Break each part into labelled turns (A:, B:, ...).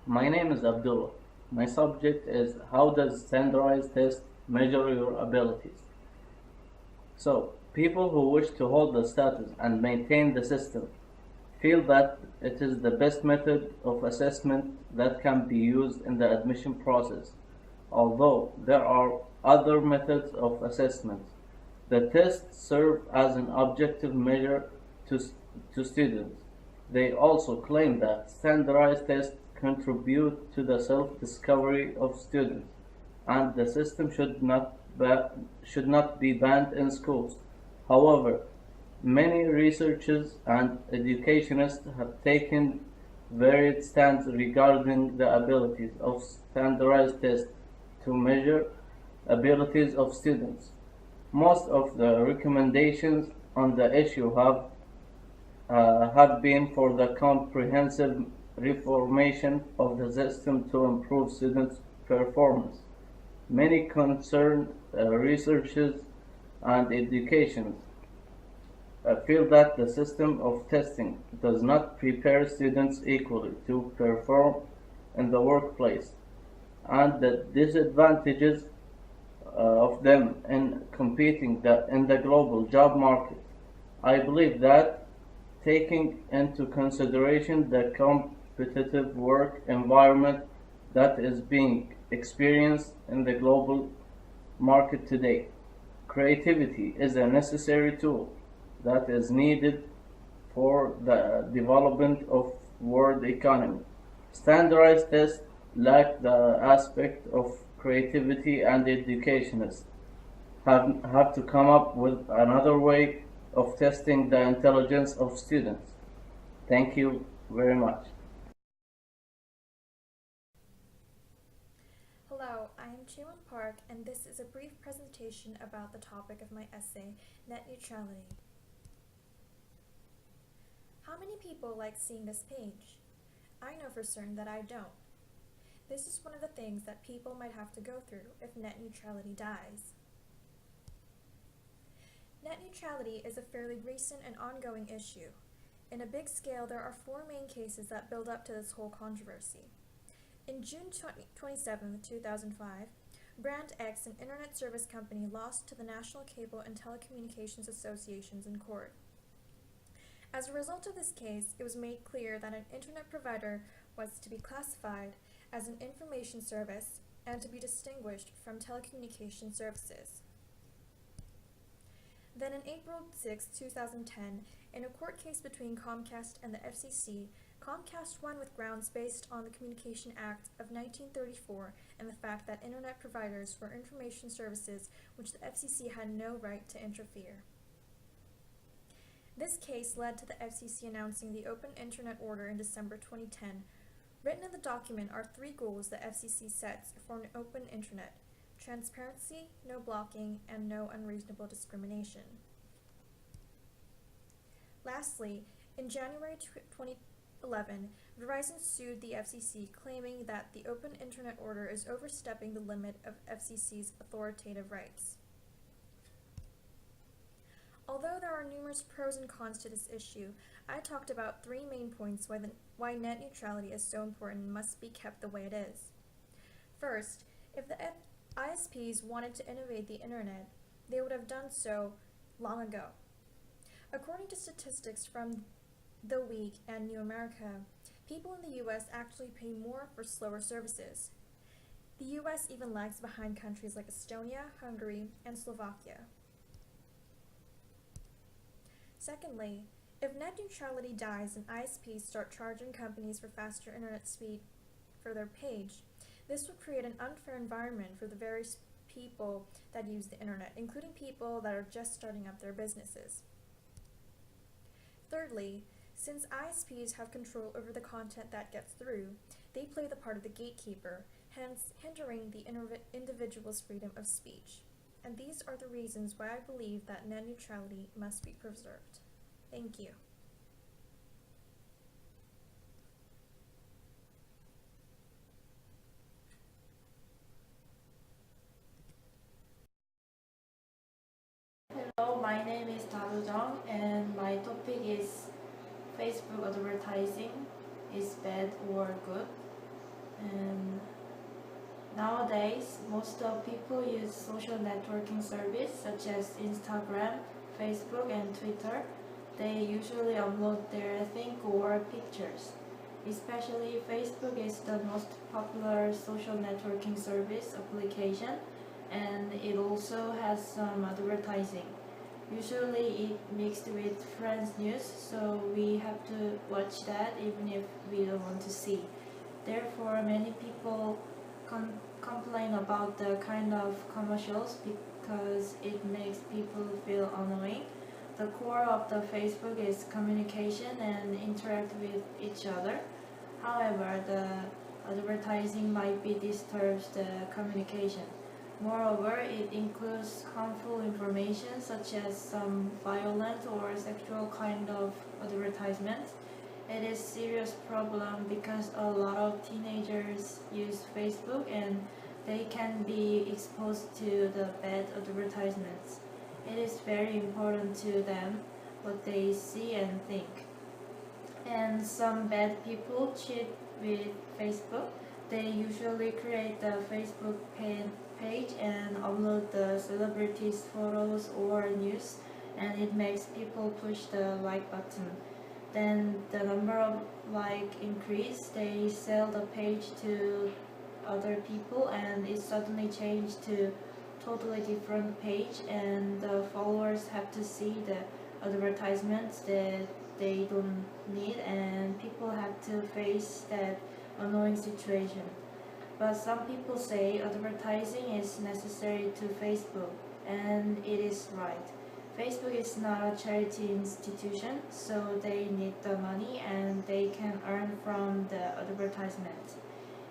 A: My name is Abdullah. My subject is how does standardized test measure your abilities? So, people who wish to hold the status and maintain the system feel that it is the best method of assessment that can be used in the admission process. Although there are other methods of assessment, the tests serve as an objective measure to, to students. They also claim that standardized tests contribute to the self-discovery of students, and the system should not be banned in schools. However, many researchers and educationists have taken varied stands regarding the abilities of standardized tests to measure abilities of students. Most of the recommendations on the issue have been for the comprehensive reformation of the system to improve students' performance. Many concerned researchers and educationists feel that the system of testing does not prepare students equally to perform in the workplace, and the disadvantages of them in competing in the global job market. I believe that taking into consideration the competitive work environment that is being experienced in the global market today, creativity is a necessary tool that is needed for the development of world economy. Standardized tests lack the aspect of creativity, and educationists have to come up with another way of testing the intelligence of students. Thank you very much.
B: Hello, I am Chaewon Park, and this is a brief presentation about the topic of my essay, net neutrality. How many people like seeing this page? I know for certain that I don't. This is one of the things that people might have to go through if net neutrality dies. Net neutrality is a fairly recent and ongoing issue. In a big scale, there are four main cases that build up to this whole controversy. In June 27, 2005, Brand X, an internet service company, lost to the National Cable and Telecommunications Associations in court. As a result of this case, it was made clear that an internet provider was to be classified as an information service and to be distinguished from telecommunication services. Then on April 6, 2010, in a court case between Comcast and the FCC, Comcast won with grounds based on the Communication Act of 1934 and the fact that internet providers were information services which the FCC had no right to interfere. This case led to the FCC announcing the Open Internet Order in December 2010. Written in the document are three goals the FCC sets for an open internet: transparency, no blocking, and no unreasonable discrimination. Lastly, in January 2011, Verizon sued the FCC, claiming that the Open Internet Order is overstepping the limit of FCC's authoritative rights. Although there are numerous pros and cons to this issue, I talked about three main points why net neutrality is so important and must be kept the way it is. First, if the ISPs wanted to innovate the internet, they would have done so long ago. According to statistics from The Week and New America, people in the US actually pay more for slower services. The US even lags behind countries like Estonia, Hungary, and Slovakia. Secondly, if net neutrality dies and ISPs start charging companies for faster internet speed for their page, this would create an unfair environment for the various people that use the internet, including people that are just starting up their businesses. Thirdly, since ISPs have control over the content that gets through, they play the part of the gatekeeper, hence hindering the individual's freedom of speech. And these are the reasons why I believe that net neutrality must be preserved. Thank you.
C: Hello, my name is Taru Jung, and my topic is Facebook advertising is bad or good. And nowadays, most of people use social networking service such as Instagram, Facebook, and Twitter. They usually upload their thing or pictures. Especially Facebook is the most popular social networking service application, and it also has some advertising. Usually it mixed with friends news, so we have to watch that even if we don't want to see. Therefore, many people complain about the kind of commercials because it makes people feel annoying. The core of the Facebook is communication and interact with each other. However, the advertising might be disturbs the communication. Moreover, it includes harmful information such as some violent or sexual kind of advertisements. It is a serious problem because a lot of teenagers use Facebook and they can be exposed to the bad advertisements. It is very important to them what they see and think. And some bad people cheat with Facebook. They usually create a Facebook page and upload the celebrities' photos or news, and it makes people push the like button. Then the number of like increase, they sell the page to other people and it suddenly changed to totally different page, and the followers have to see the advertisements that they don't need, and people have to face that annoying situation. But some people say advertising is necessary to Facebook, and it is right. Facebook is not a charity institution, so they need the money and they can earn from the advertisement.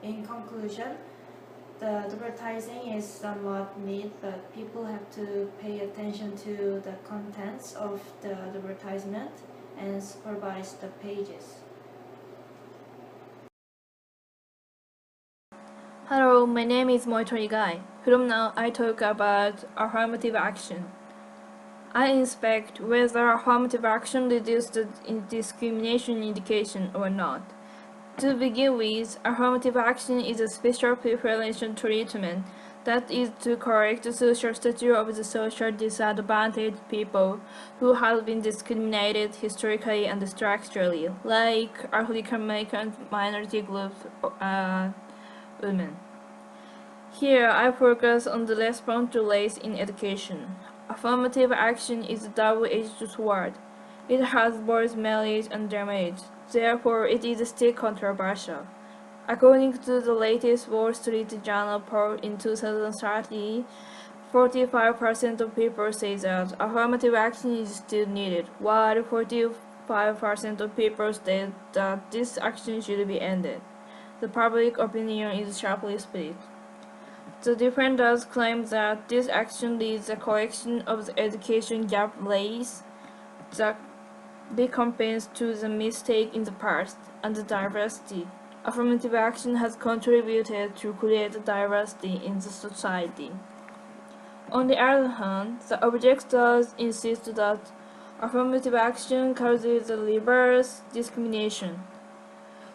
C: In conclusion, the advertising is somewhat neat, but people have to pay attention to the contents of the advertisement and supervise the pages.
D: Hello, my name is Moitori Guy. From now, I talk about affirmative action. I inspect whether affirmative action reduces the discrimination indication or not. To begin with, affirmative action is a special preferential treatment that is to correct the social status of the social disadvantaged people who have been discriminated historically and structurally, like African American minority groups, women. Here, I focus on the response to race in education. Affirmative action is a double-edged sword. It has both merit and demerit. Therefore, it is still controversial. According to the latest Wall Street Journal poll in 2013, 45% of people say that affirmative action is still needed, while 45% of people say that this action should be ended. The public opinion is sharply split. The defenders claim that this action leads the correction of the education gap lays that recompense to the mistake in the past and the diversity. Affirmative action has contributed to create diversity in the society. On the other hand, the objectors insist that affirmative action causes the reverse discrimination,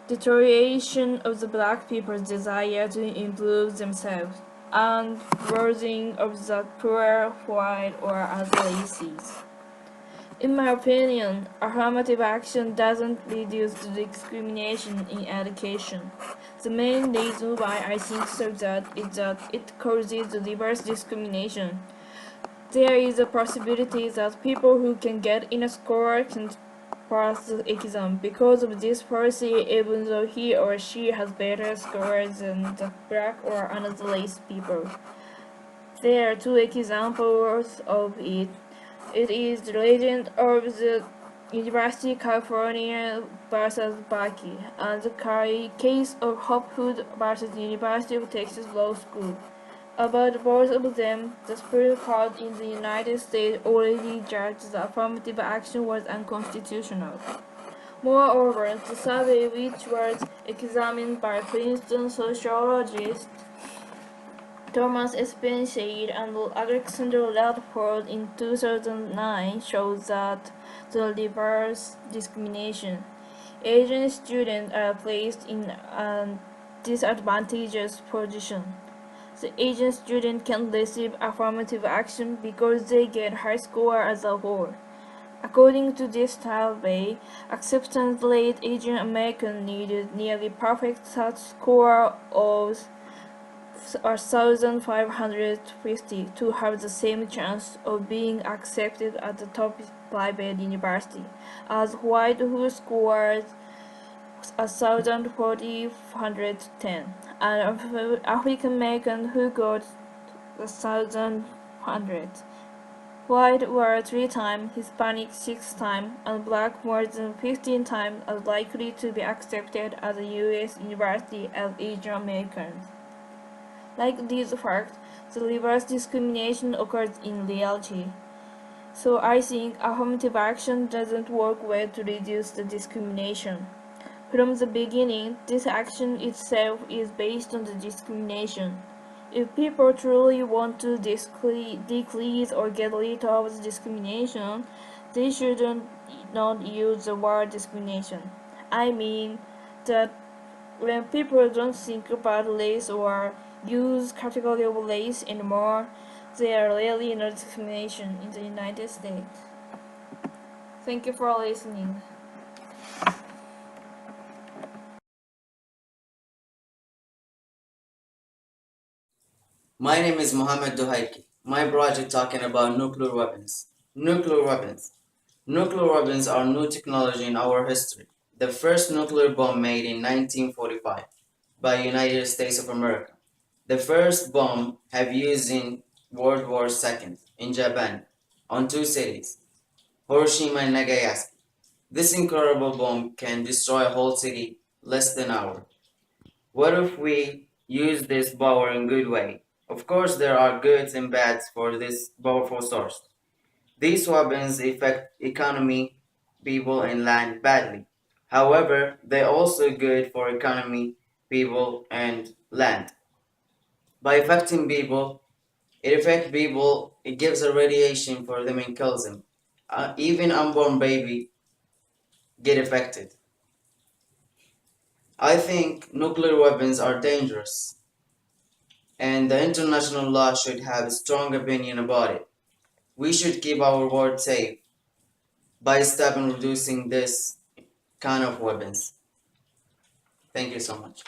D: deterioration of the black people's desire to improve themselves, and worsening of the poor, white, or other races. In my opinion, affirmative action doesn't reduce the discrimination in education. The main reason why I think so is that it causes the reverse discrimination. There is a possibility that people who can get in a score can pass the exam because of this policy, even though he or she has better scores than the black or another race people. There are two examples of it. It is the legend of the University of California versus Bucky, and the case of Hopwood versus University of Texas Law School. About both of them, the Supreme Court in the United States already judged that affirmative action was unconstitutional. Moreover, the survey, which was examined by Princeton sociologist Thomas Spencer and Alexander Radford in 2009, shows that the reverse discrimination. Asian students are placed in an disadvantageous position. The Asian student can receive affirmative action because they get high score as a whole. According to this survey, acceptance rate Asian American needed nearly perfect such score of 1,550 to have the same chance of being accepted at the top private university as white who scored 1,410 and African American who got 1,100. White were 3 times, Hispanic 6 times, and black more than 15 times as likely to be accepted at a U.S. university as Asian Americans. Like these facts, the reverse discrimination occurs in reality. So I think affirmative action doesn't work well to reduce the discrimination. From the beginning, this action itself is based on the discrimination. If people truly want to decrease or get rid of the discrimination, they shouldn't not use the word discrimination. I mean that when people don't think about race or use category of race anymore, they are really not discrimination in the United States. Thank you for listening.
E: My name is Mohammed. My project talking about nuclear weapons. Nuclear weapons. Nuclear weapons are new technology in our history. The first nuclear bomb made in 1945 by United States of America. The first bomb have used in World War II in Japan on 2 cities, Hiroshima and Nagasaki. This incredible bomb can destroy a whole city less than an hour. What if we use this power in a good way? Of course, there are goods and bads for this powerful source. These weapons affect economy, people, and land badly. However, they're also good for economy, people, and land. By affecting people, it gives a radiation for them and kills them. Even unborn baby get affected. I think nuclear weapons are dangerous, and the international law should have a strong opinion about it. We should keep our world safe by stopping reducing this kind of weapons. Thank you so much.